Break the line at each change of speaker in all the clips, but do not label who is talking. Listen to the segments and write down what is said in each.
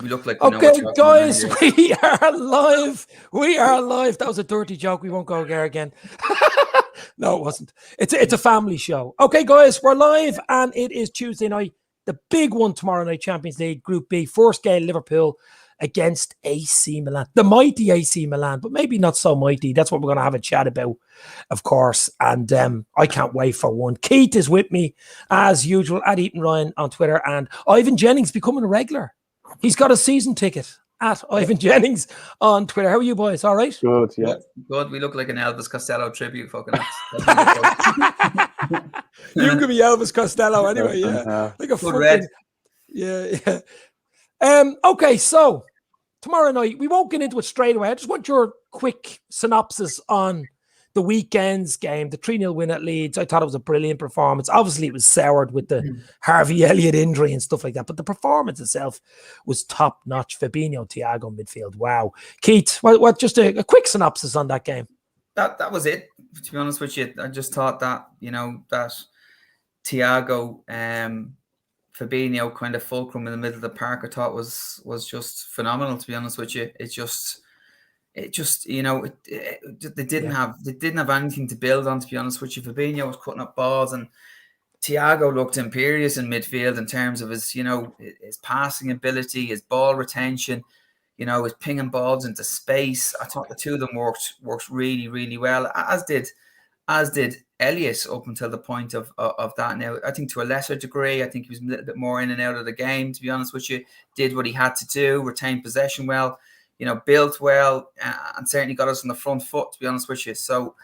We look like
okay, guys, we are live. We are live. That was a dirty joke. We won't go there again. No, it wasn't. It's a family show. Okay, guys, we're live, and it is Tuesday night. The big one tomorrow night, Champions League Group B. First game, Liverpool against AC Milan. The mighty AC Milan, but maybe not so mighty. That's what we're going to have a chat about, of course. And I can't wait for one. Keith is with me, as usual, at Eaton Ryan on Twitter. And Ivan Jennings becoming a regular. He's got a season ticket at Ivan Jennings on Twitter. How are you boys? All right?
Good, yeah.
Good. We look like an Elvis Costello tribute. Fucking.
You could be Elvis Costello anyway, yeah. Like a fucking
red.
Yeah. Okay, so tomorrow night, we won't get into it straight away. I just want your quick synopsis on the weekend's game, the 3-0 win at Leeds. I thought it was a brilliant performance. Obviously, it was soured with the Harvey Elliott injury and stuff like that, but the performance itself was top-notch. Fabinho, Thiago, midfield. Wow. Keith, what just a quick synopsis on that game?
That was it, to be honest with you. I just thought that, that Thiago, Fabinho kind of fulcrum in the middle of the park, I thought was just phenomenal, to be honest with you. They didn't have anything to build on, to be honest with you. Fabinho was cutting up balls, and Thiago looked imperious in midfield in terms of his passing ability, his ball retention, his pinging balls into space. I thought the two of them worked really, really well, as did Elliott up until the point of that. Now, I think to a lesser degree, I think he was a little bit more in and out of the game, to be honest with you. Did what he had to do, retained possession well, built well, and certainly got us on the front foot, to be honest with you. So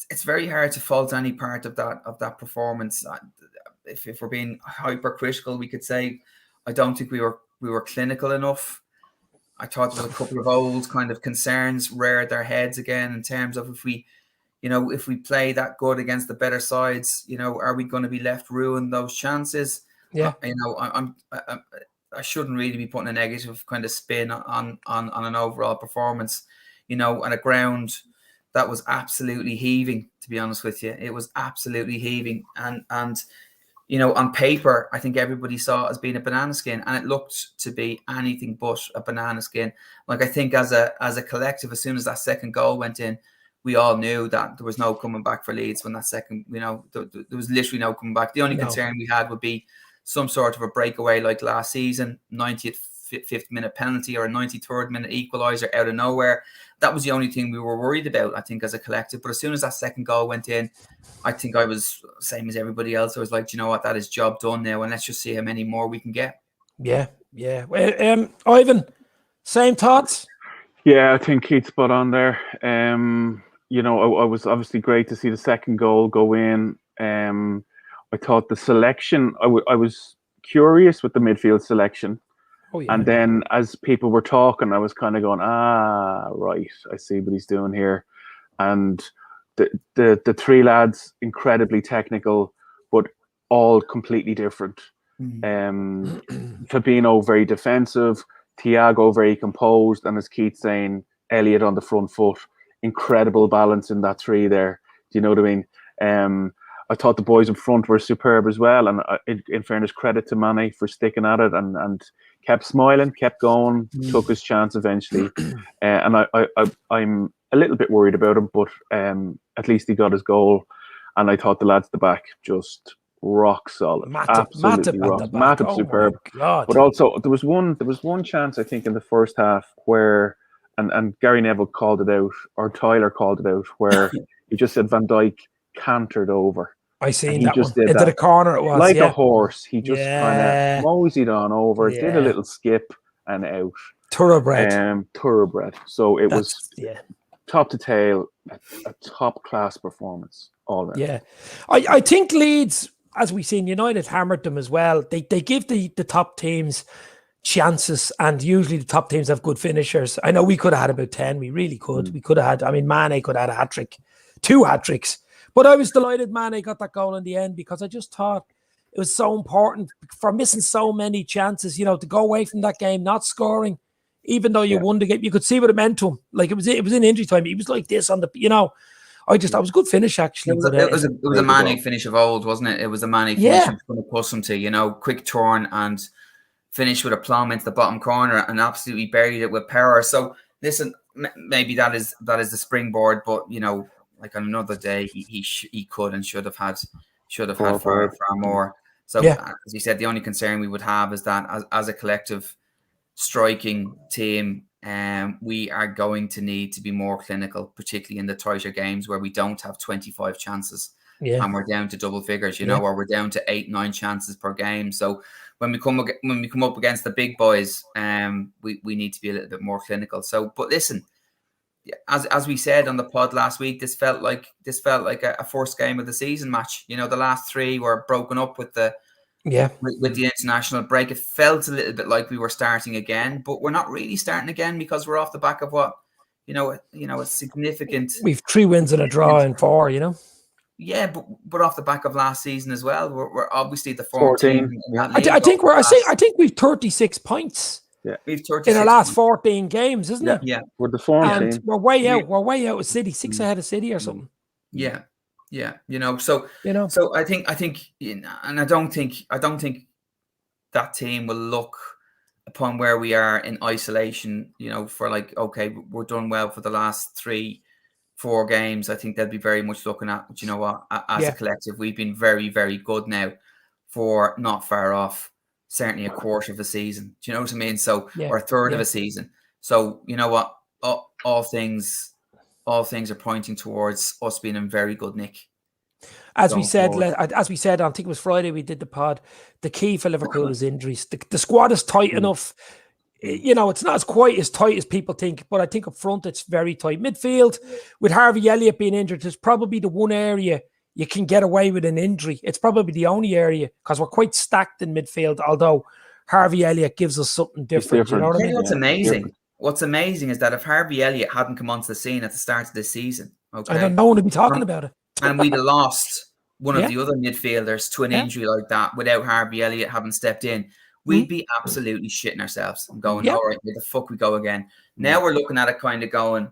it's very hard to fault any part of that performance. If we're being hypercritical, we could say I don't think we were clinical enough. I thought there was a couple of old kind of concerns reared their heads again in terms of if we play that good against the better sides, are we going to be left ruin those chances?
Yeah.
I shouldn't really be putting a negative kind of spin on an overall performance, on a ground that was absolutely heaving, to be honest with you. It was absolutely heaving. And on paper, I think everybody saw it as being a banana skin, and it looked to be anything but a banana skin. Like, I think as a collective, as soon as that second goal went in, we all knew that there was no coming back for Leeds when that second, there was literally no coming back. The only concern we had would be some sort of a breakaway like last season, 95th minute penalty or a 93rd minute equaliser out of nowhere. That was the only thing we were worried about, I think, as a collective. But as soon as that second goal went in, I think I was same as everybody else. I was like, you know what, that is job done now, and let's just see how many more we can get.
Yeah. Well, Ivan, same thoughts?
Yeah, I think Keith's spot on there. I was obviously great to see the second goal go in. I thought the selection, I was curious with the midfield selection.
Oh, yeah.
And then as people were talking, I was kind of going, right, I see what he's doing here. And the three lads, incredibly technical, but all completely different. Fabinho, very defensive. Thiago, very composed. And as Keith's saying, Elliott on the front foot. Incredible balance in that three there. Do you know what I mean? I thought the boys up front were superb as well, and in fairness, credit to Mane for sticking at it and kept smiling, kept going, took his chance eventually. And I'm a little bit worried about him, but at least he got his goal. And I thought the lads at the back just rock solid, absolutely rock. Matip superb. But also there was one chance I think in the first half where, and Gary Neville called it out, or Tyler called it out, where he just said Van Dijk cantered over.
I seen that one. Into the corner it was.
Like a horse. He just kind of moseyed on over, did a little skip and out.
Thoroughbred.
So it was top to tail, a top-class performance all around.
Yeah. I think Leeds, as we've seen, United hammered them as well. They give the top teams chances, and usually the top teams have good finishers. I know we could have had about 10. We really could. We could have had, Mane could have had a hat-trick, 2 hat-tricks. But I was delighted Mane got that goal in the end, because I just thought it was so important for missing so many chances, to go away from that game, not scoring, even though you won the game. You could see what it meant to him. Like, it was in injury time. He was like this on the, I just, that was a good finish, actually.
It was a Mane finish of old, wasn't it? It was a Mane finish. It was going to push him to, quick turn and finished with a plum into the bottom corner and absolutely buried it with power. So listen, maybe that is the springboard, but you know, like on another day, he could and should have had far more. So as you said, the only concern we would have is that as a collective striking team, we are going to need to be more clinical, particularly in the tighter games where we don't have 25 chances and we're down to double figures, you know, or we're down to 8-9 chances per game. So when we come up against the big boys, we need to be a little bit more clinical. So, but listen, as we said on the pod last week, this felt like a first game of the season match. You know, the last 3 were broken up with the international break. It felt a little bit like we were starting again, but we're not really starting again because we're off the back of what, a significant.
We've 3 wins and a draw in 4. You know.
Yeah, but off the back of last season as well, we're obviously the
14.
I think we've 36 points.
Yeah,
we've 36
in our last 14 games, isn't it?
Yeah,
we're the form
and
team.
We're way out. We're way out of City, 6 ahead of City or something.
Yeah. So I think, and I don't think that team will look upon where we are in isolation. You know, for like, okay, we're done well for the last 3-4 games. I think they'll be very much looking at, you know what, as a collective, we've been very, very good now for not far off, certainly a quarter of a season. Do you know what I mean? So, or a third of a season. So, you know what, all things are pointing towards us being in very good nick.
As we said, I think it was Friday we did the pod, the key for Liverpool is injuries. The squad is tight enough. You know, it's not quite as tight as people think, but I think up front it's very tight. Midfield, with Harvey Elliott being injured, is probably the one area you can get away with an injury. It's probably the only area because we're quite stacked in midfield, although Harvey Elliott gives us something different. You know what I mean?
What's amazing? What's amazing is that if Harvey Elliott hadn't come onto the scene at the start of this season,
I don't know one to be talking about it.
And we'd have lost one of the other midfielders to an injury like that without Harvey Elliott having stepped in, we'd be absolutely shitting ourselves and going, all right, where the fuck we go again? Now we're looking at it kind of going,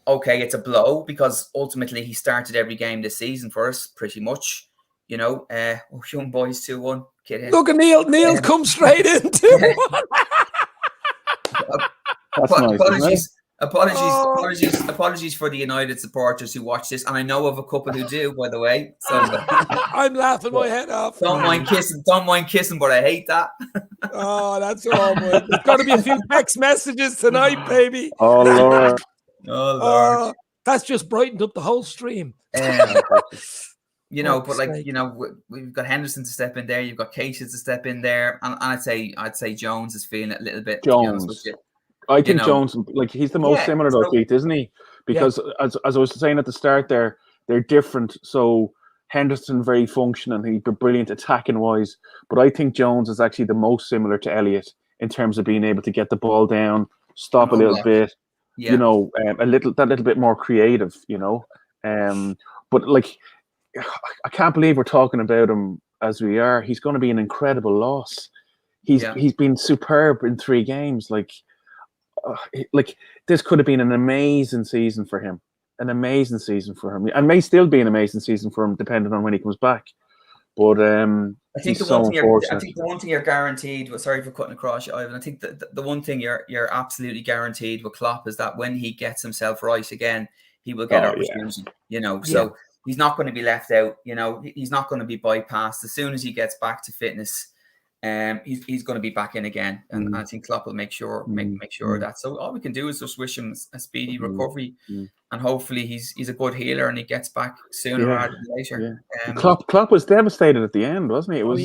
okay, it's a blow because ultimately he started every game this season for us pretty much. You know, young boys 2-1. Kid in.
Look at Neil come straight in 2-1.
Apologies for the United supporters who watch this, and I know of a couple who do, by the way. So
I'm laughing my head off.
Don't mind kissing, but I hate that.
Oh, that's horrible. There's got to be a few text messages tonight, baby.
Oh Lord.
That's just brightened up the whole stream.
You know, but like, you know, we've got Henderson to step in there. You've got Keita to step in there, and I'd say Jones is feeling it a little bit.
Jones. I think Jones, like he's the most similar though, Keith, isn't he? Because as I was saying at the start there, they're different. So Henderson very functional, he'd be brilliant attacking wise. But I think Jones is actually the most similar to Elliott in terms of being able to get the ball down, stop a little bit, you know, a little bit more creative, you know. But like, I can't believe we're talking about him as we are. He's going to be an incredible loss. He's been superb in 3 games. Like this could have been an amazing season for him. And may still be an amazing season for him, depending on when he comes back. But
I think the one thing you're guaranteed. Sorry for cutting across you, Ivan. I think the one thing you're absolutely guaranteed with Klopp is that when he gets himself right again, he will get opportunity. You know, so he's not going to be left out. You know, he's not going to be bypassed as soon as he gets back to fitness. He's going to be back in again, and I think Klopp will make sure of that. So all we can do is just wish him a speedy recovery, and hopefully he's a good healer and he gets back sooner rather than later.
Klopp was devastated at the end, wasn't he? It was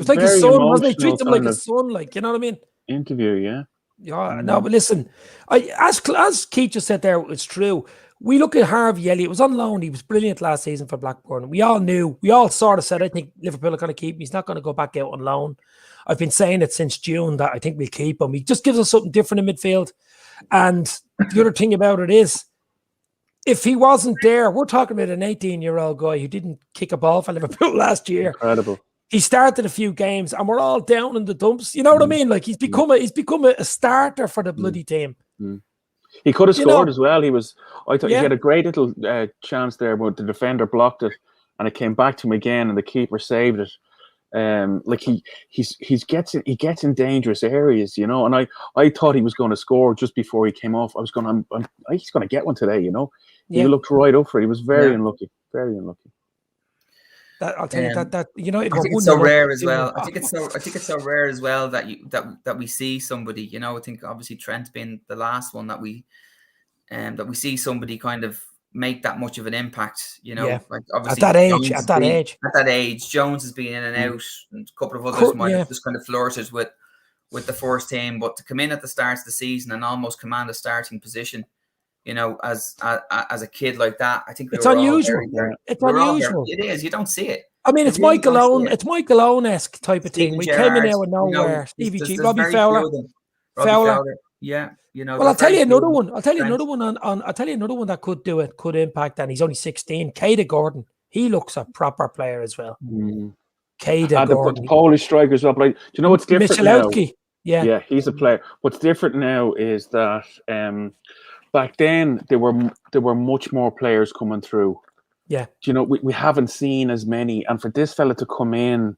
like his son, wasn't he? Treat him like his son, like, you know what I mean?
Interview,
no, but listen, as Keith just said there, it's true. We look at Harvey Elliott. It was on loan. He was brilliant last season for Blackburn. We all sort of said, I think Liverpool are going to keep him. He's not going to go back out on loan. I've been saying it since June that I think we'll keep him. He just gives us something different in midfield. And the other thing about it is, if he wasn't there, we're talking about an 18-year-old guy who didn't kick a ball for Liverpool last year.
Incredible.
He started a few games and we're all down in the dumps. You know what I mean? Like he's become a starter for the bloody team.
He could have scored as well. I thought he had a great little chance there, but the defender blocked it and it came back to him again and the keeper saved it. Like he gets in dangerous areas, you know. And I thought he was going to score just before he came off. I was going, he's going to get one today, you know. He looked right up for it. He was very unlucky, very unlucky.
That I'll tell you that United.
I think it's so rare as well. I think it's so rare as well that we see somebody. You know, I think obviously Trent being the last one that we see somebody kind of make that much of an impact. You know, like obviously
at that age,
Jones has been in and out, and a couple of others might have just kind of flirted with the first team, but to come in at the start of the season and almost command a starting position, you know, as a kid like that, I think
it's unusual. It's unusual.
It is. You don't see it.
I mean, it's Michael Owen. It's Michael Owen-esque type of thing. We came in out of nowhere. Stevie G, Robbie Fowler.
Yeah, you know.
Well, I'll tell you another one. I'll tell you another one that could do it, could impact. And he's only 16. Caden Gordon. He looks a proper player as well. Caden Gordon.
The Polish strikers up. Like, do you know what's different now?
Yeah,
he's a player. What's different now is that back then there were much more players coming through.
Yeah.
You know, we haven't seen as many. And for this fella to come in,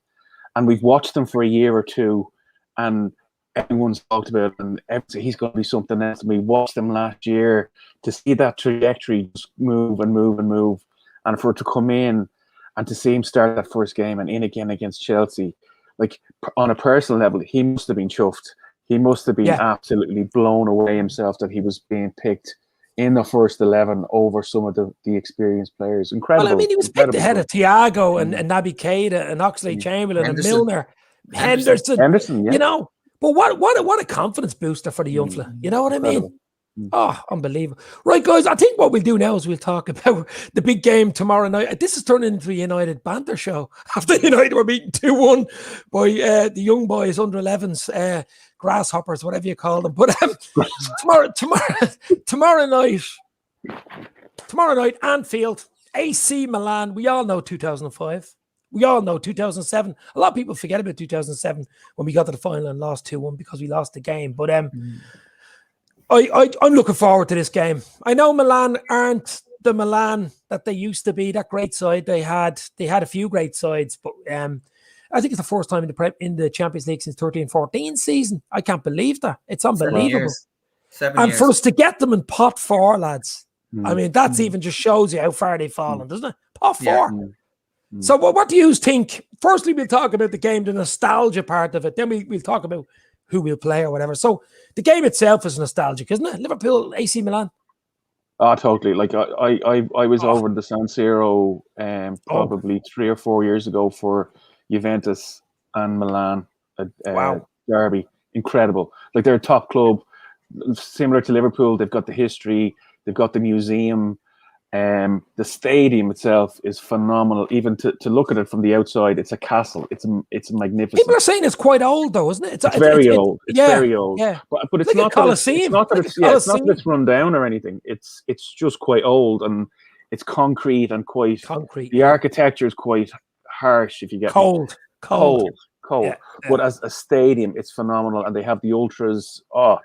and we've watched him for a year or two, and everyone's talked about him, and he's going to be something else. And we watched him last year, to see that trajectory just move and move and move. And for it to come in and to see him start that first game and in again against Chelsea, like on a personal level, he must have been chuffed. He must have been absolutely blown away himself that he was being picked in the first 11 over some of the experienced players. Incredible.
Well, I mean, he was picked ahead of Thiago and Naby Keita and Oxlade-Chamberlain and Milner, Henderson, you know. But what a confidence booster for the young fella. You know what I mean? Oh, unbelievable. Right, guys, I think what we'll do now is we'll talk about the big game tomorrow night. This is turning into a United banter show. After United were beaten 2-1 by the young boys, under 11s, grasshoppers, whatever you call them. But tomorrow night, Anfield, AC Milan. We all know 2005. We all know 2007. A lot of people forget about 2007 when we got to the final and lost 2-1 because we lost the game. But I'm looking forward to this game. I know Milan aren't the Milan that they used to be, that great side. They had a few great sides, but I think it's the first time in the Champions League since 13-14 season. I can't believe that. It's unbelievable.
7 years.
And for us to get them in pot 4, lads, I mean, that's even just shows you how far they've fallen, doesn't it? Pot 4. So what do you think? Firstly, we'll talk about the game, the nostalgia part of it. Then we'll talk about who will play or whatever. So the game itself is nostalgic, isn't it? Liverpool, AC Milan.
Oh, totally. Like I was over the San Siro probably 3 or 4 years ago for Juventus and Milan derby. Incredible. Like, they're a top club, similar to Liverpool. They've got the history. They've got the museum. The stadium itself is phenomenal. Even to look at it from the outside, it's a castle. It's magnificent.
People are saying it's quite old, though, isn't it?
It's very old. It's very old.
Yeah.
But it's
like
not
Colosseum.
It's not that it's run down or anything. It's just quite old, and it's concrete and quite concrete. The architecture is quite harsh, if you get
cold.
Yeah. But as a stadium, it's phenomenal, and they have the ultras. Oh,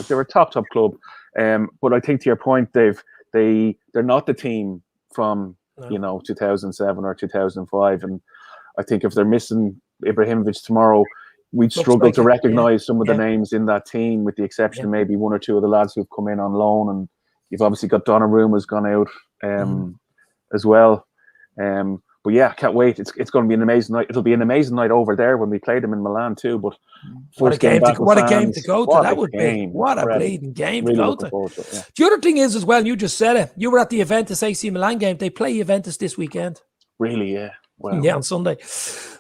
they're a top club. But I think, to your point, Dave, they're not the team from 2007 or 2005, and I think if they're missing Ibrahimovic tomorrow, we'd struggle to recognise some of the names in that team, with the exception of maybe 1 or 2 of the lads who've come in on loan, and you've obviously got Donnarumma's gone out as well. But yeah, can't wait. It's going to be an amazing night. It'll be an amazing night over there when we play them in Milan too. But
what a game to go to. That would be what a bleeding game to go to. The other thing is as well, you just said it. You were at the Juventus AC Milan game. They play Juventus this weekend.
Really? Yeah. Wow.
Yeah, on Sunday.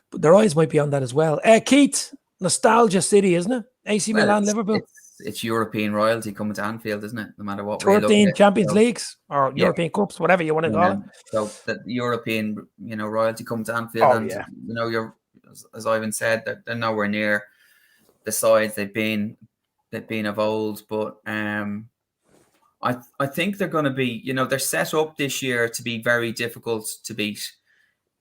But their eyes might be on that as well. Keith, nostalgia city, isn't it? AC Milan, Liverpool.
It's European royalty coming to Anfield, isn't it? No matter what.
13 Champions Leagues or European Cups, whatever you want to call it.
So the European, royalty coming to Anfield, you're, as Ivan said, they're nowhere near the sides they've been of old. But I think they're going to be, they're set up this year to be very difficult to beat.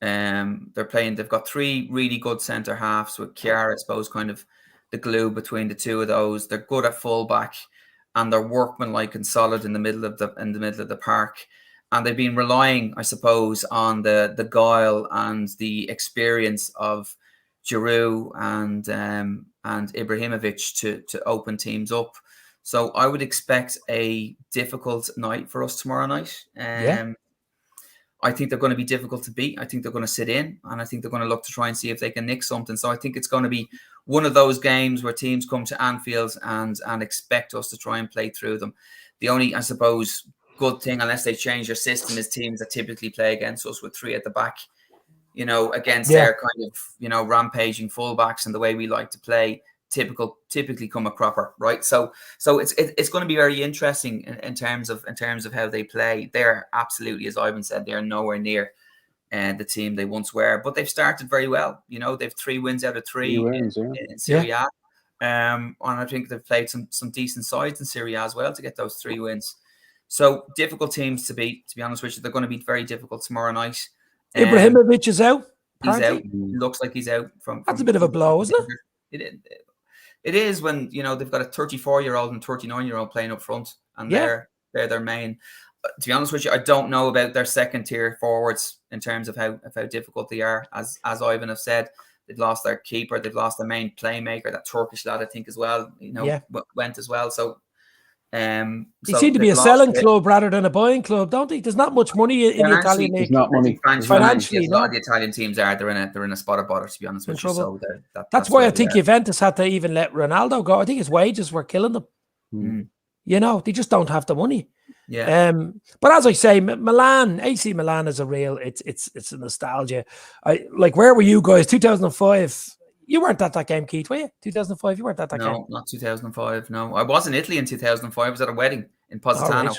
They've got 3 really good centre halves, with Kjaer, I suppose, kind of the glue between the 2 of those. They're good at fullback, and they're workmanlike and solid in the middle of the park. And they've been relying, I suppose, on the guile and the experience of Giroud and Ibrahimovic to open teams up. So I would expect a difficult night for us tomorrow night. I think they're going to be difficult to beat. I think they're going to sit in, and I think they're going to look to try and see if they can nick something. So I think it's going to be one of those games where teams come to Anfield and expect us to try and play through them. The only, I suppose, good thing, unless they change their system, is teams that typically play against us with 3 at the back, against their kind of, rampaging fullbacks and the way we like to play, typically come a cropper, right? So it's going to be very interesting in terms of how they play. They're absolutely, as Ivan said, they're nowhere near the team they once were, but they've started very well. They've 3 wins out of 3 in Serie A. And I think they've played some decent sides in Serie A as well to get those 3 wins. So difficult teams to beat, to be honest with you. They're going to be very difficult tomorrow night.
Ibrahimovic is out.
He's out. Looks like he's out. That's
a bit of a blow, isn't
it? It is when they've got a 34-year-old and 39-year-old playing up front, and they're their main. To be honest with you, I don't know about their second tier forwards in terms of how difficult they are. As Ivan have said, they've lost their keeper, they've lost their main playmaker, that Turkish lad I think as well. Went as well. So
they seem to be a selling club rather than a buying club, don't they? There's not much money in the Italian league.
There's not money.
Financially, a lot of the Italian teams they're in a spot of bother, to be honest with you. So
that's why I think Juventus had to even let Ronaldo go. I think his wages were killing them. They just don't have the money.
Yeah.
But as I say, AC Milan is a real. It's a nostalgia. Where were you guys? 2005. You weren't at that game, Keith, were you? 2005, you weren't at that game?
No, not 2005, no. I was in Italy in 2005. I was at a wedding in Positano.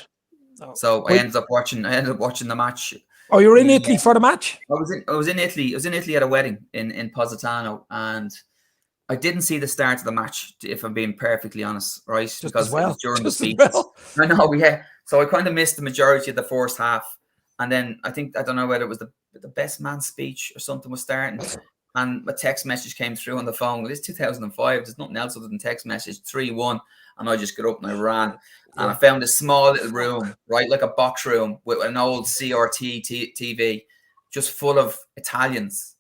So I ended up watching the match.
Oh, you were in Italy for the match?
I was in Italy. I was in Italy at a wedding in Positano, and I didn't see the start of the match, if I'm being perfectly honest, right?
Just because it was
during the speeches. I know, yeah. So I kind of missed the majority of the first half. And then I don't know whether it was the best man speech or something was starting. And a text message came through on the phone. It's 2005. There's nothing else other than text message, 3-1. And I just got up and I ran. And I found a small little room, right, like a box room with an old CRT TV, just full of Italians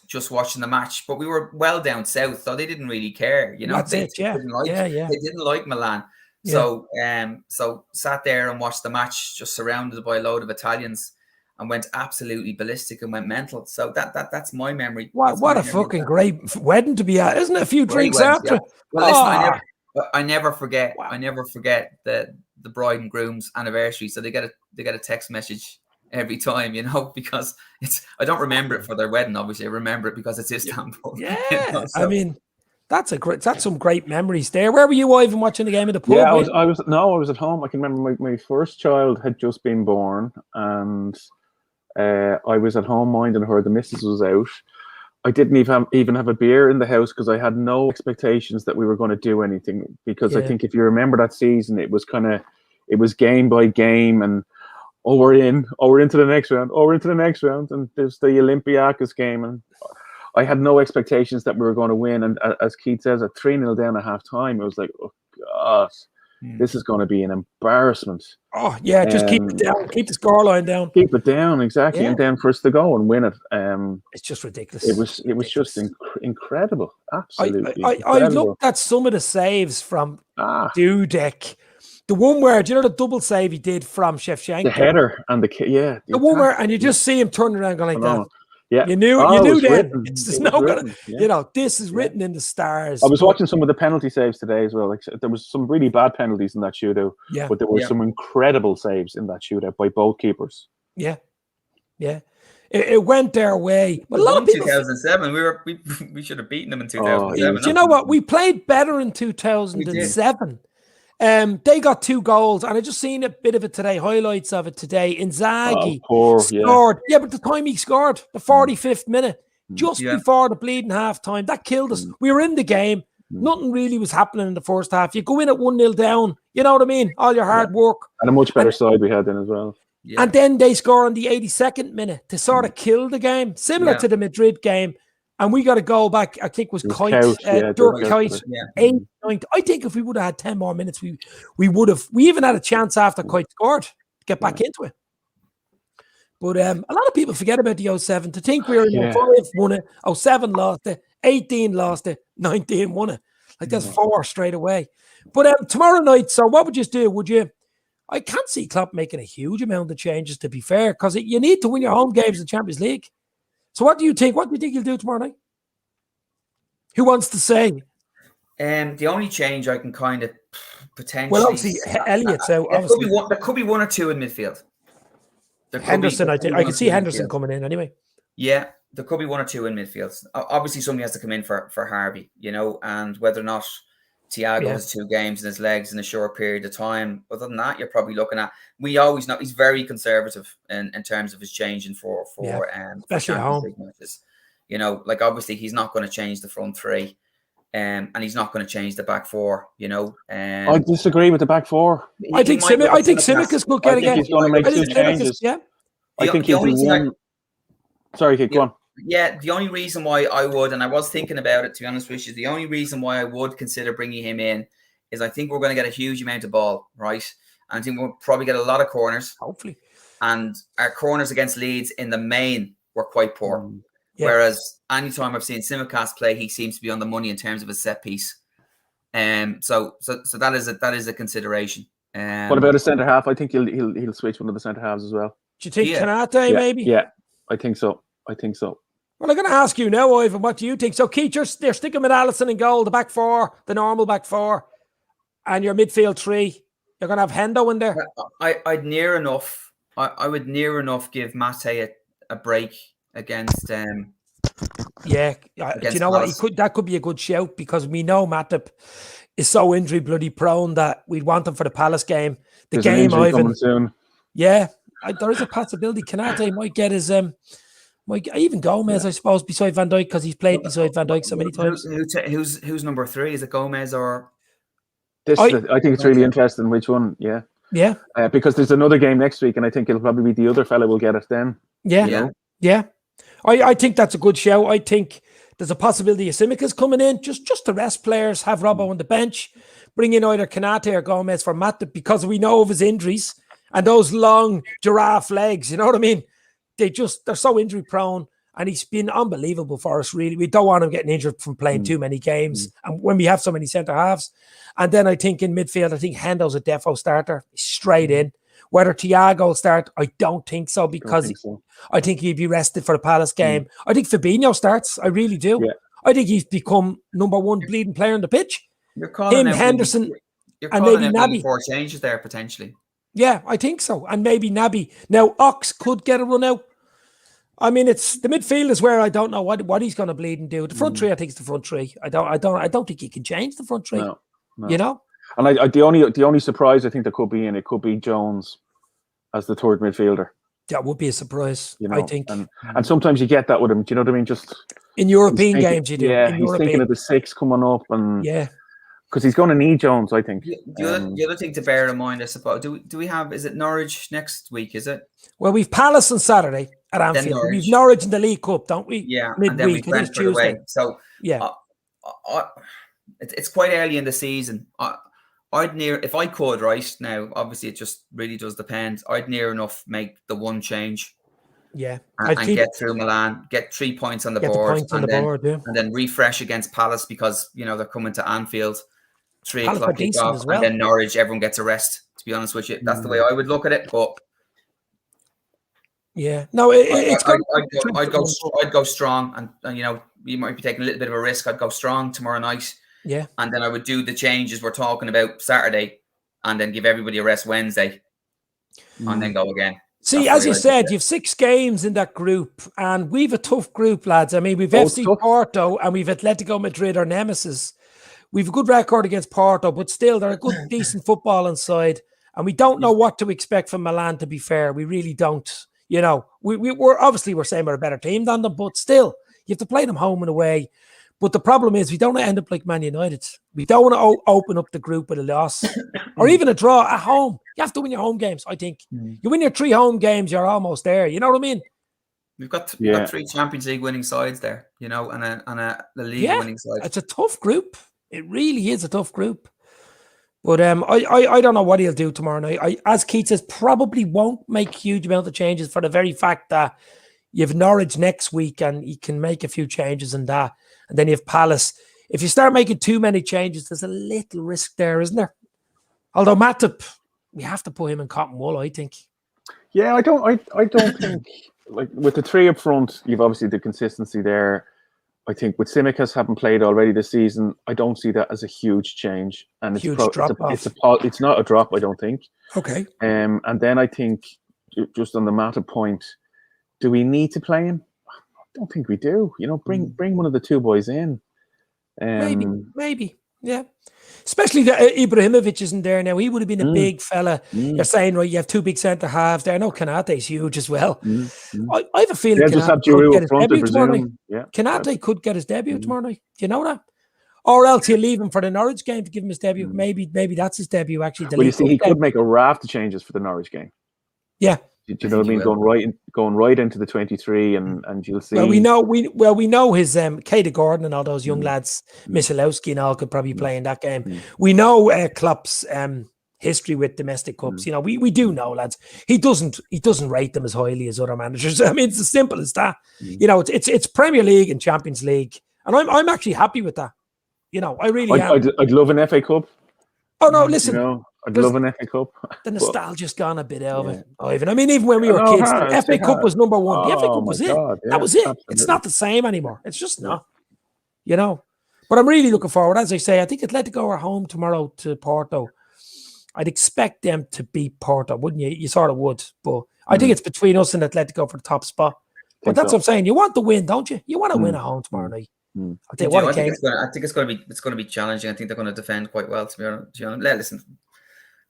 just watching the match. But we were well down south, so they didn't really care. They didn't like Milan. Yeah. So sat there and watched the match, just surrounded by a load of Italians. And went absolutely ballistic and went mental. So that's my memory.
What a fucking great wedding to be at, isn't it? A few drinks after.
Yeah. Well, listen, I never forget. Wow. I never forget the bride and groom's anniversary. So they get a text message every time, because I don't remember it for their wedding. Obviously, I remember it because it's Istanbul.
Yeah, I mean, that's some great memories there. Where were you, Ivan, watching the game in the pub?
Yeah, I was at home. I can remember my first child had just been born, and I was at home minding her. The missus was out. I didn't even have a beer in the house because I had no expectations that we were going to do anything. Because I think if you remember that season, it was game by game, and we're into the next round, and there's the Olympiacos game, and I had no expectations that we were going to win. And as Keith says, at 3-0 down at half time, it was like, oh God, this is going to be an embarrassment.
Oh yeah, just keep it down, keep the scoreline down.
Keep it down, exactly, and then for us to go and win it.
It's just ridiculous.
It was just incredible, absolutely.
I looked at some of the saves from Dudek. The one where, do you know the double save he did from Shevchenko?
The header and the
one where, and you just see him turning around going like that.
Yeah,
you knew then. This is written in the stars.
I was watching some of the penalty saves today as well. Like, there was some really bad penalties in that shootout, but there were some incredible saves in that shootout by both keepers.
Yeah. It went their way.
But a lot of people, 2007, we should have beaten them in 2007.
Do you know what? We played better in 2007. They got 2 goals, and I just seen a bit of it today, highlights of it today. Inzaghi scored. Yeah, but the time he scored, the 45th minute, just before the bleeding half time, that killed us. We were in the game. Nothing really was happening in the first half. You go in at 1-0 down, you know what I mean? All your hard work.
And a much better side we had then as well.
Yeah. And then they score on the 82nd minute to sort of kill the game, similar to the Madrid game. And we got a goal back, I think it was Dirk Kuyt, 8-9. I think if we would have had 10 more minutes, we would have. We even had a chance after Kuyt scored to get back into it. But a lot of people forget about the 07. To think we were in 05, won it, 07 lost it, 18 lost it, 19 won it. Like that's 4 straight away. But tomorrow night, so what would you do? Would you? I can't see Klopp making a huge amount of changes, to be fair, because you need to win your home games in the Champions League. So what do you think? What do you think you'll do tomorrow night? Who wants to say?
The only change I can kind of potentially...
Well, obviously, Elliott's out.
There could be 1 or 2 in midfield.
Henderson, I think. I can see Henderson coming in anyway.
Yeah, there could be 1 or 2 in midfield. Obviously, somebody has to come in for Harvey, and whether or not Thiago has 2 games in his legs in a short period of time. Other than that, you're probably looking at... We always know he's very conservative in terms of his changing for
especially at home.
Matches. Obviously, he's not going to change the front 3. And he's not going to change the back 4,
I disagree with the back 4.
I think Tsimikas could get again.
He's going to make 2 changes.
Yeah.
I think he'll be one. Sorry, Kate, go on.
Yeah, the only reason why I would, and I was thinking about it, to be honest with you, the only reason why I would consider bringing him in is I think we're going to get a huge amount of ball, right? And I think we'll probably get a lot of corners.
Hopefully.
And our corners against Leeds in the main were quite poor. Yeah. Whereas anytime I've seen Tsimikas play, he seems to be on the money in terms of his set piece. So that is a consideration.
What about a centre half? I think he'll switch one of the centre halves as well.
Do you think Kanate maybe?
Yeah, I think so.
Well, I'm going to ask you now, Ivan, what do you think? So Keith, they're sticking with Alisson in goal, the back 4, the normal back 4, and your midfield 3. You're going to have Hendo in there.
I'd near enough. I would near enough give Mate a break against do
you know what? That could be a good shout, because we know Matip is so injury bloody prone that we'd want him for the Palace game.
There's game, Ivan. Soon.
Yeah, there is a possibility Kanate might get his even Gomez, I suppose, beside Van Dijk, because he's played beside Van Dijk so many times.
Who's number 3? Is it Gomez or?
I think it's really interesting which one. Yeah.
Yeah.
Because there's another game next week, and I think it'll probably be the other fella will get it then.
Yeah. Yeah. I think that's a good show. I think there's a possibility of Tsimikas coming in just to rest players, have Robbo on the bench, bring in either Kanate or Gomez for Matip, because we know of his injuries and those long giraffe legs, you know what I mean? They're so injury prone, and he's been unbelievable for us, really. We don't want him getting injured from playing too many games, and when we have so many centre halves. And then I think in midfield, I think Hendo's a defo starter, straight in. Whether Thiago will start, I don't think so, because I think he'd be rested for the Palace game. I think Fabinho starts. I really do. Yeah. I think he's become number 1 bleeding player on the pitch.
You're calling
Henderson,
and maybe Naby. 4 changes there potentially.
Yeah, I think so. And maybe Naby. Now, Ox could get a run out. I mean, it's the midfield is where I don't know what he's going to bleed and do. The front 3, I think, is the front 3. I don't think he can change the front 3. No. You know.
And the only surprise I think there could be it could be Jones as the 3rd midfielder.
That would be a surprise, I think.
And sometimes you get that with him. Do you know what I mean? Just
in European games, you do.
Yeah, he's thinking of the 6 coming up, and because he's going to need Jones, I think.
The other thing to bear in mind, I suppose, do we have? Is it Norwich next week? Is it?
Well, we've Palace on Saturday at Anfield. We've Norwich in the League Cup, don't we?
Yeah,
midweek.
And then we Brentford away. So
yeah,
it's quite early in the season. If I could right now, obviously it just really does depend. I'd near enough make the 1 change.
Yeah.
And get through Milan, get 3 points on the board, and then refresh against Palace, because they're coming to Anfield, 3 o'clock kickoff, and then Norwich, everyone gets a rest. To be honest with you, that's the way I would look at it. But
yeah, no,
I'd go strong, and you might be taking a little bit of a risk. I'd go strong tomorrow night.
Yeah.
And then I would do the changes we're talking about Saturday, and then give everybody a rest Wednesday, and then go again.
See, as you said, you've 6 games in that group, and we've a tough group, lads. I mean, we've FC Porto and we've Atletico Madrid, our nemesis. We've a good record against Porto, but still, they're a good, decent footballing side, and we don't know what to expect from Milan, to be fair. We really don't. We're saying we're a better team than them, but still, you have to play them home and away. But the problem is we don't want to end up like Man United. We don't want to open up the group with a loss or even a draw at home. You have to win your home games, I think. You win your 3 home games, you're almost there. You know what I mean?
We've got 3 Champions League winning sides there, and a La Liga winning side.
It's a tough group. It really is a tough group. But I don't know what he'll do tomorrow night. As Keith says, probably won't make huge amount of changes for the very fact that you have Norwich next week and he can make a few changes in that. And then you have Palace. If you start making too many changes, there's a little risk there, isn't there? Although Matip, we have to put him in cotton wool, I think.
Yeah, I don't think, like, with the three up front, you've obviously the consistency there. I think with Tsimikas having played already this season, I don't see that as a huge change. And it's not a drop, I don't think.
Okay.
And then I think, just on the Matip point, do we need to play him? I don't think we do. Bring one of the two boys in.
Maybe. Yeah. Especially that Ibrahimovic isn't there now. He would have been a big fella. You're saying, right, you have two big centre halves there. I know Konate's huge as well. I have a feeling Konate could get his debut tomorrow night.
Yeah.
Konate could get his debut tomorrow night. Do you know that? Or else he'll leave him for the Norwich game to give him his debut. Maybe that's his debut, actually.
Well, you see, he could make a raft of changes for the Norwich game.
Yeah.
Do you know what I mean? Going right into the 23, and you'll see.
Well, we know his Katie Gordon and all those young lads, Michalowski and all, could probably play in that game. We know Klopp's history with domestic cups. We do know, lads. He doesn't rate them as highly as other managers. I mean, it's as simple as that. It's Premier League and Champions League, and I'm actually happy with that. I really am.
I'd love an FA Cup.
Oh no, listen.
I'd love an FA Cup.
The nostalgia's gone a bit out of it, Ivan. I mean, even when we were kids, the FA Cup was number one. The FA Cup was it. That was it. Absolutely. It's not the same anymore. It's just not. But I'm really looking forward. As I say, I think Atletico are home tomorrow to Porto. I'd expect them to beat Porto, wouldn't you? You sort of would. But I think it's between us and Atletico for the top spot. But that's what I'm saying. You want to win, don't you? You want to win at home tomorrow night.
I think it's going to be challenging. I think they're going to defend quite well, to be honest. Listen,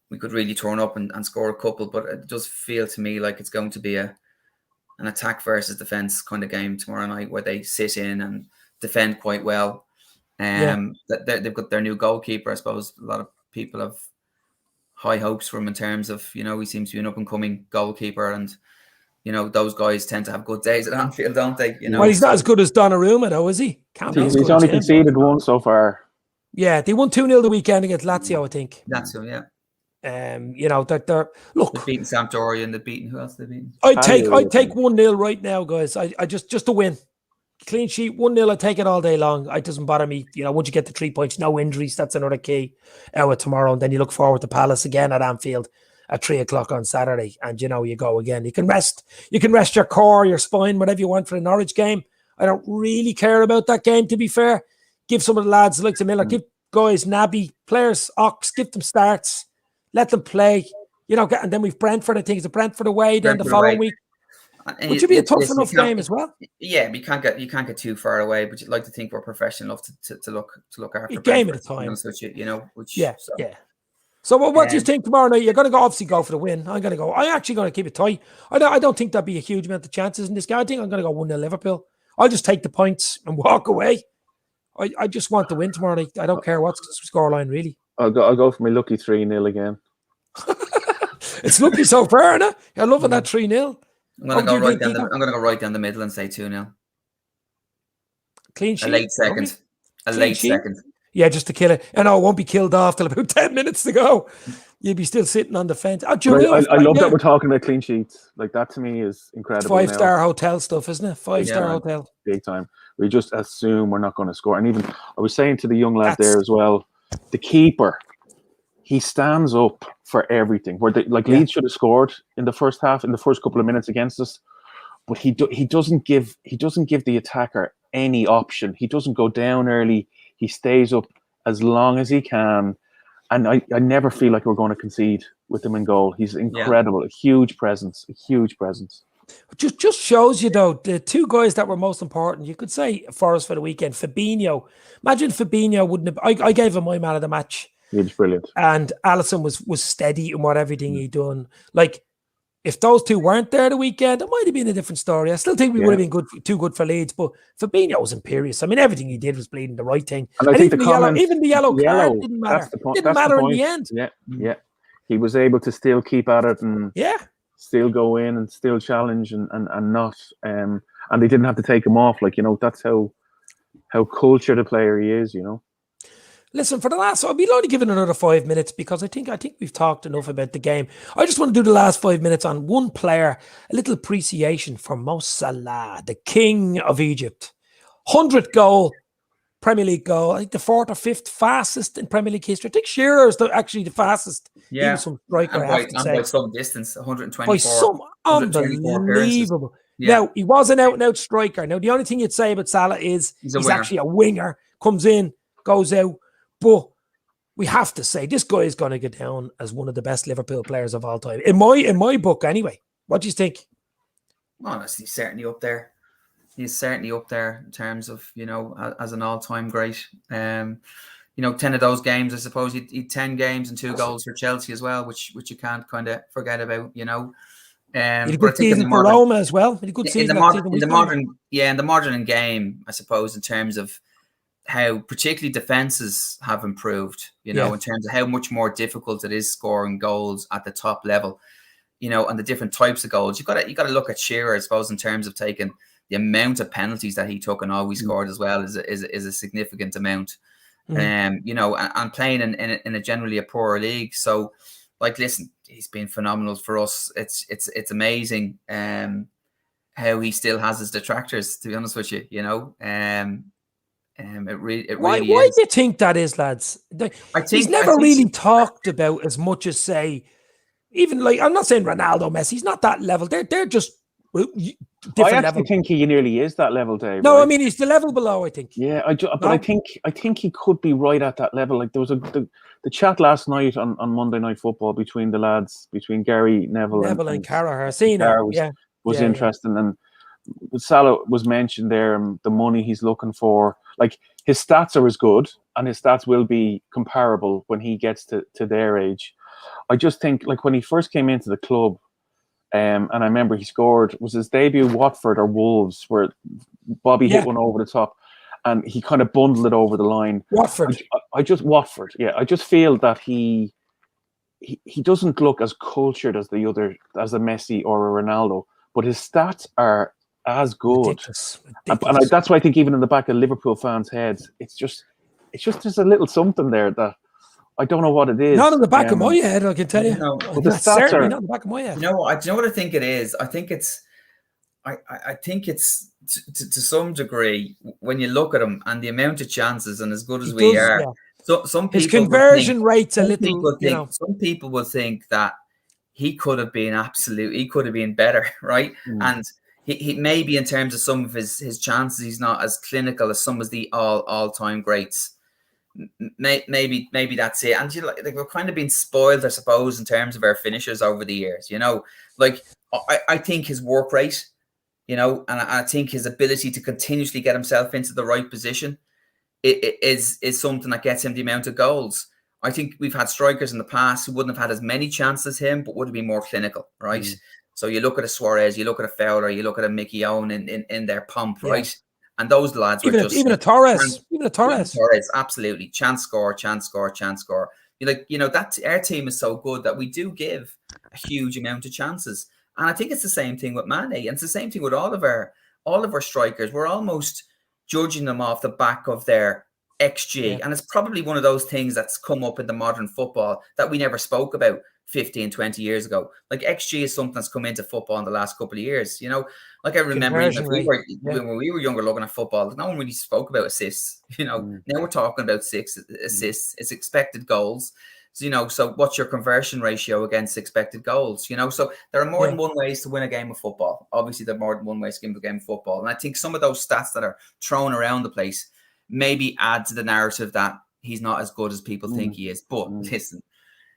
we could really turn up and score a couple, but it does feel to me like it's going to be an attack versus defense kind of game tomorrow night, where they sit in and defend quite well. They've got their new goalkeeper. I suppose a lot of people have high hopes for him in terms of, he seems to be an up and coming goalkeeper, and those guys tend to have good days at Anfield, don't they?
Well, he's not as good as Donnarumma, though, is he?
He's only conceded one so far.
Yeah, they won 2-0 the weekend against Lazio, I think.
Lazio, yeah.
They're look.
They've beaten Sampdoria, and they've beaten, who else? They've beaten.
I'd take 1-0 right now, guys. I just to win. Clean sheet, 1-0. I take it all day long. It doesn't bother me. Once you get the 3 points, no injuries. That's another key. Out tomorrow, and then you look forward to Palace again at Anfield at 3:00 on Saturday, and you go again. You can rest your core, your spine, whatever you want for the Norwich game. I don't really care about that game, to be fair. Give some of the lads like Miller, give guys, Naby, players, Ox, give them starts, let them play. And then we've Brentford. I think it's a Brentford away. Then the following week, which would be a tough enough game as well.
Yeah, you can't get too far away, but you'd like to think we're professional enough to look after
a game at a time. So what do you think tomorrow night? You're going to obviously go for the win. I'm going to go. I'm actually going to keep it tight. I don't think there'll be a huge amount of chances in this game. I think I'm going to go 1-0 Liverpool. I'll just take the points and walk away. I just want to win tomorrow night. I don't care what's the scoreline, really.
I'll go for my lucky 3-0 again.
It's lucky so far, isn't it? You're loving that 3-0.
I'm going to go right down the middle and say 2-0.
Clean sheet.
A late second. Second.
Yeah, just to kill it. And it won't be killed off till about 10 minutes to go. You'll be still sitting on the fence. I
love that we're talking about clean sheets. Like, that to me is incredible.
It's 5-star hotel stuff, isn't it? 5-star hotel.
Big time. We just assume we're not going to score. And even, I was saying to the young lad there as well, the keeper, he stands up for everything. Leeds should have scored in the first half, in the first couple of minutes against us. But he doesn't give the attacker any option. He doesn't go down early. He stays up as long as he can, and I never feel like we're going to concede with him in goal. He's incredible, a huge presence.
Just shows you, though, the two guys that were most important, you could say, for us for the weekend. Fabinho. Imagine Fabinho wouldn't have... I gave him my man of the match.
He was brilliant.
And Alisson was steady in everything he'd done. Like, if those two weren't there the weekend, it might have been a different story. I still think we would have been too good for Leeds, but Fabinho was imperious. I mean, everything he did was bleeding the right thing.
And I think
even the yellow card didn't matter. Didn't matter in the end.
Yeah. He was able to still keep at it and still go in and still challenge and not. And they didn't have to take him off. That's how cultured a player he is,
Listen, for the last, I'll be only giving another 5 minutes because I think we've talked enough about the game. I just want to do the last 5 minutes on one player, a little appreciation for Mo Salah, the king of Egypt. 100 goal, Premier League goal. I think the 4th or 5th fastest in Premier League history. I think Shearer is actually the fastest.
Yeah.
He was some striker, I have to say.
By some distance, 124.
By some
124
unbelievable.
Yeah.
Now, he was an out-and-out striker. Now, the only thing you'd say about Salah is he's actually a winger. Comes in, goes out. But we have to say, this guy is going to get down as one of the best Liverpool players of all time. In my book, anyway. What do you think?
Honestly, he's certainly up there. He's certainly up there in terms of, as an all-time great. 10 of those games, I suppose, he 10 games and 2 goals for Chelsea as well, which you can't kind of forget about, He had
a good season for Roma as well. He had a good season
in the modern game, I suppose, in terms of how particularly defenses have improved, in terms of how much more difficult it is scoring goals at the top level, and the different types of goals. You got to look at Shearer, I suppose, in terms of taking the amount of penalties that he took and always scored as well is a significant amount. And playing in a generally a poorer league. So, listen, he's been phenomenal for us. It's amazing how he still has his detractors, to be honest with you. It really is.
Why do you think that is, lads? He's never really talked about as much as, say, even I'm not saying Ronaldo, Messi. He's not that level. They're just different level.
I think he nearly is that level, Dave.
No,
right?
I mean he's the level below. I think.
Yeah, I think he could be right at that level. There was the chat last night on Monday Night Football between the lads, between Gary Neville and Carragher. Was interesting, and Salah was mentioned there. The money he's looking for, his stats are as good, and his stats will be comparable when he gets to their age. I just think, when he first came into the club, and I remember he scored, was his debut Watford or Wolves, where Bobby hit one over the top, and he kind of bundled it over the line.
Watford.
I just feel that he doesn't look as cultured as a Messi or a Ronaldo, but his stats are as good.
Ridiculous.
And that's why I think even in the back of Liverpool fans' heads, it's just there's a little something there that I don't know what it is.
Not in the back of my head, I can tell you.
But the stats
certainly
are
not in the back of my head.
Do you know what I think it is? I think it's to some degree, when you look at him and the amount of chances and as good as we are. Yeah. So some people,
his conversion rate's a little.
Some people will think that he could have been better, right? And he maybe in terms of some of his chances, he's not as clinical as some of the all-time greats. Maybe that's it. And we've kind of been spoiled, I suppose, in terms of our finishes over the years. I think his work rate, and I think his ability to continuously get himself into the right position is something that gets him the amount of goals. I think we've had strikers in the past who wouldn't have had as many chances as him, but would have been more clinical, right? So you look at a Suarez, you look at a Fowler, you look at a Mickey Owen in their pump, right? And those lads were
even a Torres,
absolutely chance score. That our team is so good that we do give a huge amount of chances, and I think it's the same thing with Mane, and it's the same thing with all of our strikers. We're almost judging them off the back of their XG, and it's probably one of those things that's come up in the modern football that we never spoke about 15, 20 years ago. XG is something that's come into football in the last couple of years. I remember when we were younger looking at football, no one really spoke about assists. Now we're talking about 6 assists. It's expected goals. So what's your conversion ratio against expected goals? So there are more than one ways to win a game of football. Obviously, there are more than one way to win a game of football. And I think some of those stats that are thrown around the place maybe add to the narrative that he's not as good as people think he is. But listen,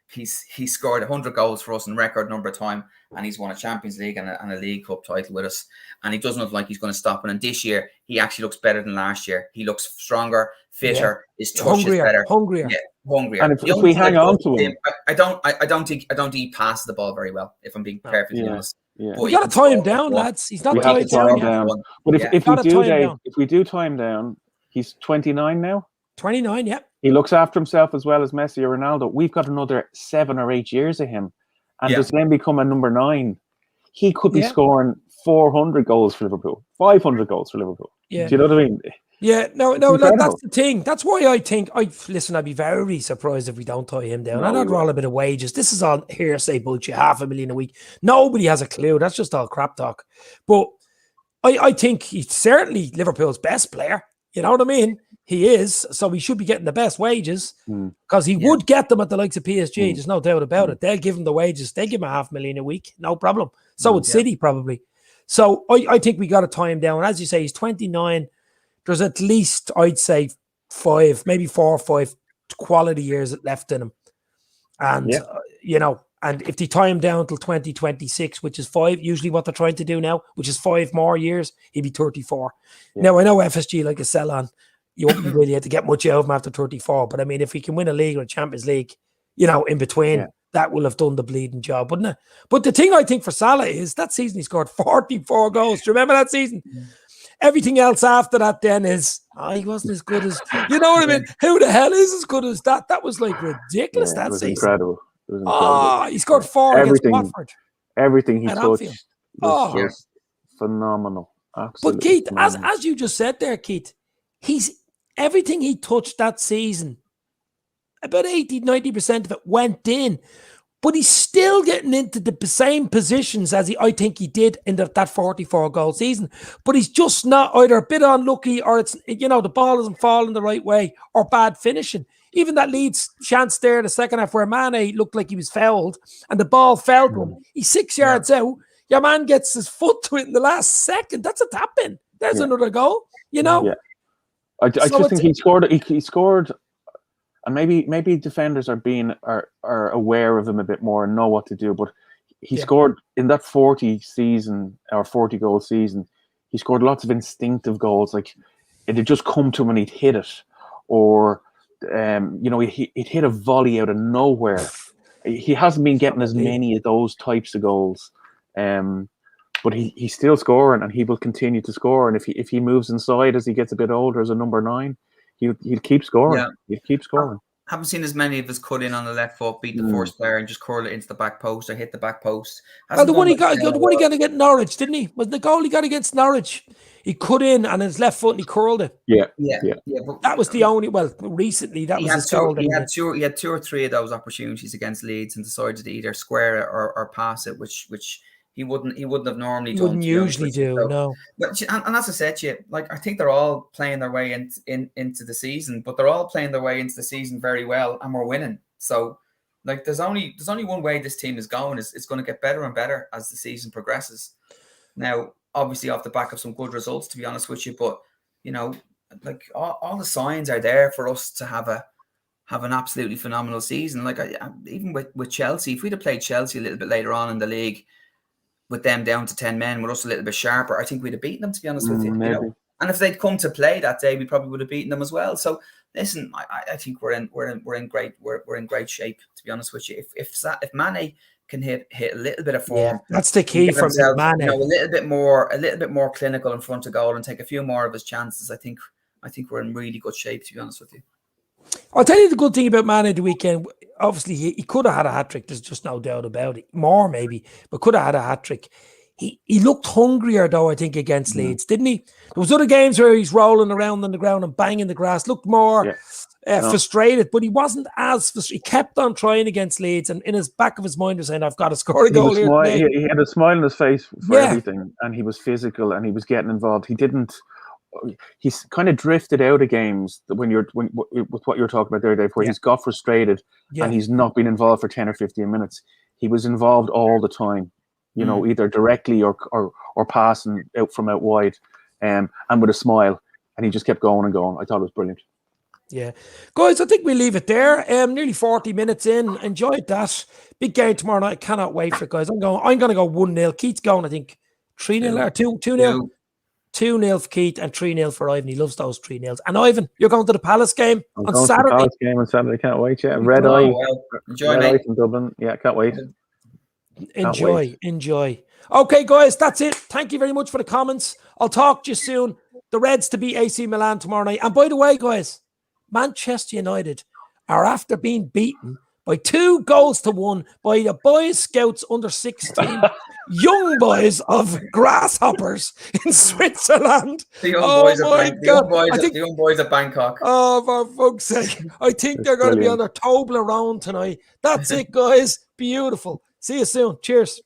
he scored 100 goals for us in record number of time, and he's won a Champions League and a League Cup title with us, and he doesn't look like he's going to stop. And this year he actually looks better than last year. He looks stronger, fitter, his touch is better, hungrier.
And if we hang on to him,
I don't think he passes the ball very well, if I'm being perfectly honest.
Yeah. We got to tie him down, lads. He's not tied down.
But if we do tie him down, he's 29 now.
29, yeah.
He looks after himself as well as Messi or Ronaldo. We've got another 7 or 8 years of him. And does then become a number 9. He could be scoring 400 goals for Liverpool, 500 goals for Liverpool. Yeah. Do you know what I mean?
Yeah, no,
It's
like,
incredible.
that's the thing. That's why I think, listen, I'd be very surprised if we don't tie him down.
No,
And I'd roll a bit of wages. This is all hearsay bullshit, $500,000 a week. Nobody has a clue. That's just all crap talk. But I think he's certainly Liverpool's best player. You know what I mean? He is. So he should be getting the best wages because he would get them at the likes of PSG. There's no doubt about it. They'll give him the wages. They give him $500,000 a week. No problem. So would City probably. So I think we got to tie him down. And as you say, he's 29. There's at least, I'd say, 5, maybe 4 or 5 quality years left in him. And, you know, and if they tie him down until 2026, which is 5, usually what they're trying to do now, which is 5 more years, he'd be 34. Now, I know FSG like a sell on. You won't be really able to get much out of him after 34. But, I mean, if he can win a league or a Champions League, you know, in between, that will have done the bleeding job, wouldn't it? But the thing I think for Salah is that season he scored 44 goals. Do you remember that season? Everything else after that then is, he wasn't as good as, you know what I mean? Who the hell is as good as that? That was like ridiculous that season.
Incredible. It was incredible.
He scored 4 against Watford.
Everything he touched
Anfield.
was just phenomenal. Absolutely.
But Keith, as you just said there, Keith, everything he touched that season, about 80-90% of it went in. But he's still getting into the same positions as I think he did in that 44-goal season. But he's just not either a bit unlucky or it's, you know, the ball isn't falling the right way or bad finishing. Even that Leeds chance there in the second half where Mane looked like he was fouled and the ball fell to him. He's 6 yards out. Your man gets his foot to it in the last second. That's a tap-in. There's another goal, you know?
Yeah. I just think he scored. And maybe defenders are aware of him a bit more and know what to do. But he scored in that 40-goal season. He scored lots of instinctive goals. Like it had just come to him and he'd hit it, or you know, he'd hit a volley out of nowhere. He hasn't been getting as many of those types of goals, but he's still scoring and he will continue to score. And if he moves inside as he gets a bit older as a number 9. He'll keep scoring.
Yeah.
He'll keep scoring.
Haven't seen as many of us cut in on the left foot, beat the first player, and just curl it into the back post or hit the back post.
The one he got against Norwich, didn't he? Was the goal he got against Norwich? He cut in and his left foot and he curled it.
Yeah.
But
that was the only. Well, recently that was his goal.
He had 2 or 3 of those opportunities against Leeds and decided to either square it or pass it, which he wouldn't have normally done.
Wouldn't usually do, no.
But and as I said to you, like I think they're all playing their way into the season, but they're all playing their way into the season very well, and we're winning. So, like, there's only one way this team is going. It's going to get better and better as the season progresses. Now, obviously, off the back of some good results, to be honest with you, but you know, like all the signs are there for us to have an absolutely phenomenal season. Like even with Chelsea, if we'd have played Chelsea a little bit later on in the league, with them down to 10 men, with us a little bit sharper, I think we'd have beaten them, to be honest with you. You know? And if they'd come to play that day, we probably would have beaten them as well. So listen, I think we're in great shape, to be honest with you. If Mane can hit a little bit of form,
that's the key for Mane.
You know, a little bit more clinical in front of goal and take a few more of his chances. I think we're in really good shape, to be honest with you.
I'll tell you the good thing about Mane the weekend. Obviously, he could have had a hat-trick. There's just no doubt about it. More, maybe, but could have had a hat-trick. He looked hungrier, though, I think, against Leeds, didn't he? There was other games where he's rolling around on the ground and banging the grass. Looked more frustrated, but he wasn't as frustrated. He kept on trying against Leeds, and in his back of his mind, was saying, I've got to score a goal here today.
He had a smile on his face for everything, and he was physical, and he was getting involved. He's kind of drifted out of games with what you're talking about there, Dave, where he's got frustrated and he's not been involved for 10 or 15 minutes. He was involved all the time, you know, either directly or passing out from out wide, and with a smile, and he just kept going and going. I thought it was brilliant.
Yeah. Guys, I think we leave it there. Nearly 40 minutes in. Enjoyed that. Big game tomorrow night. Cannot wait for it, guys. I'm going to go 1-0. Keith's going, I think, 3-0 or 2-0. 2-0 for Keith and 3-0 for Ivan. He loves those 3-0s. And Ivan, you're going to the Palace game on Saturday.
The Palace game on Saturday. Can't wait. Yeah, Red Eye.
Enjoy,
Red Eye from Dublin. Yeah, can't wait.
Enjoy. Okay, guys, that's it. Thank you very much for the comments. I'll talk to you soon. The Reds to beat AC Milan tomorrow night. And by the way, guys, Manchester United are after being beaten by 2-1 by the Boy Scouts under 16. Young boys of grasshoppers in Switzerland.
The young
Oh
boys
my
at
God.
the young boys at Bangkok.
Oh, for fuck's sake. I think they're going to be on their Toblerone tonight. That's it, guys. Beautiful. See you soon. Cheers.